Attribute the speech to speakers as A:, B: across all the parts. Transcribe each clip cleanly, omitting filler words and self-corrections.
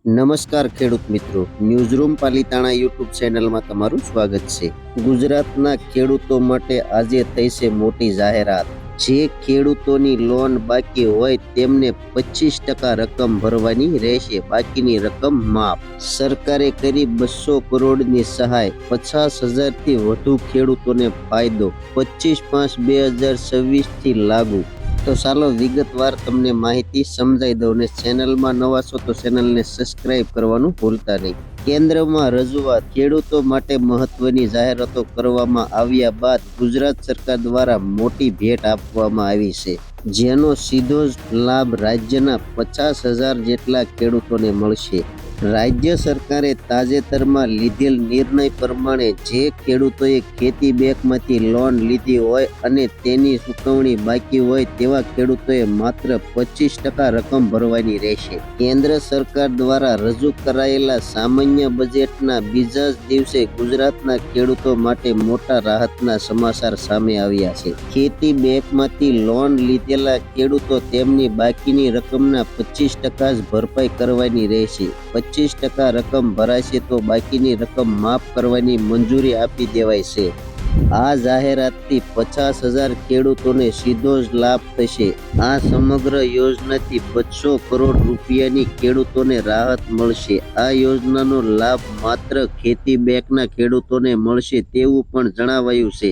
A: નમસ્કાર ખેડૂત મિત્રો, ન્યૂઝરૂમ પાલિતાણા યુટ્યુબ ચેનલમાં તમારું સ્વાગત છે। ગુજરાતના ખેડૂતો માટે આજે થઈ છે મોટી જાહેરાત। જે ખેડૂતોની લોન બાકી હોય તેમને 25% રકમ ભરવાની રહેશે, બાકીની રકમ માફ। સરકારે કરી 200 કરોડની સહાય, 50,000 થી વધુ ખેડૂતોને ફાયદો, 25/5/2026 થી લાગુ। તો ચાલો વિગતવાર તમને માહિતી સમજાઈ દઉં ને ચેનલમાં નવા છો તો ચેનલને સબસ્ક્રાઇબ કરવાનું ભૂલતા નહીં। કેન્દ્રમાં રજૂઆત, ખેડૂતો માટે મહત્વની જાહેરાતો કરવામાં આવ્યા બાદ ગુજરાત સરકાર દ્વારા મોટી ભેટ આપવામાં આવી છે, જેનો સીધો જ લાભ રાજ્યના 50,000 જેટલા ખેડૂતોને મળશે। રાજ્ય સરકારે તાજેતરમાં લીધેલ નિર્ણય પ્રમાણે જે ખેડૂતોએ ખેતી બેંકમાંથી લોન લીધી હોય અને તેની ચૂકવણી બાકી હોય તેવા ખેડૂતોએ માત્ર 25% રકમ ભરવાની રહેશે। કેન્દ્ર સરકાર દ્વારા રજૂ કરાયેલા સામાન્ય બજેટના બીજા જ દિવસે ગુજરાતના ખેડૂતો માટે મોટા રાહતના સમાચાર સામે આવ્યા છે। ખેતી બેંકમાંથી લોન લીધેલા ખેડૂતો તેમની બાકીની રકમના 25% જ ભરપાઈ કરવાની રહેશે। 25% રકમ ભરાશે તો બાકીની રકમ માફ કરવાની મંજૂરી આપી દેવાઈ છે। આ જાહેરાતથી 50,000 ખેડૂતોને સીધો જ લાભ થશે। આ સમગ્ર યોજનાથી 200 કરોડ રૂપિયાની ખેડૂતોને રાહત મળશે। આ યોજનાનો લાભ માત્ર ખેતી બેંકના ખેડૂતોને મળશે તેવું પણ જણાવાયું છે।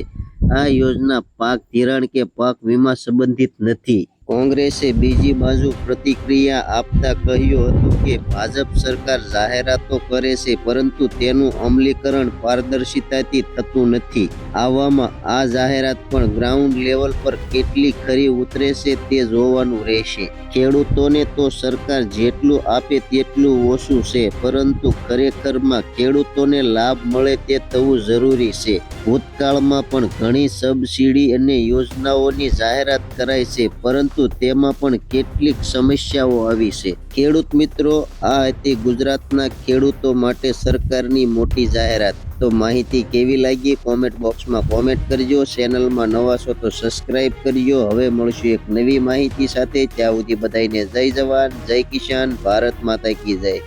A: આ યોજના પાક ધિરાણ કે પાક વીમા સંબંધિત નથી। કોંગ્રેસે બીજી બાજુ પ્રતિક્રિયા આપતા કહ્યું હતું કે ભાજપ સરકાર જાહેરાતો કરે છે પરંતુ તેનું અમલીકરણ પારદર્શિતાથી થતું નથી। આવામાં આ જાહેરાત પણ ગ્રાઉન્ડ લેવલ પર કેટલી ખરી ઉતરે છે તે જોવાનું રહેશે। ખેડૂતોને તો સરકાર જેટલું આપે તેટલું ઓછું છે, પરંતુ ખરેખરમાં ખેડૂતોને લાભ મળે તે થવું જરૂરી છે। ભૂતકાળમાં પણ ઘણી સબસિડી અને યોજનાઓની જાહેરાત કરાઈ છે, પરંતુ તેમાં પણ કેટલીક સમસ્યાઓ આવી છે। ખેડૂત મિત્રો, આ હતી ગુજરાતના ખેડૂતો માટે સરકારની મોટી જાહેરાત। તો માહિતી કેવી લાગી કોમેન્ટ બોક્સમાં કોમેન્ટ કરજો। ચેનલમાં નવા છો તો સબસ્ક્રાઇબ કરજો। હવે મળશું એક નવી માહિતી સાથે, ત્યાં સુધી બધાને જય જવાન, જય કિસાન, ભારત માતા કી જય।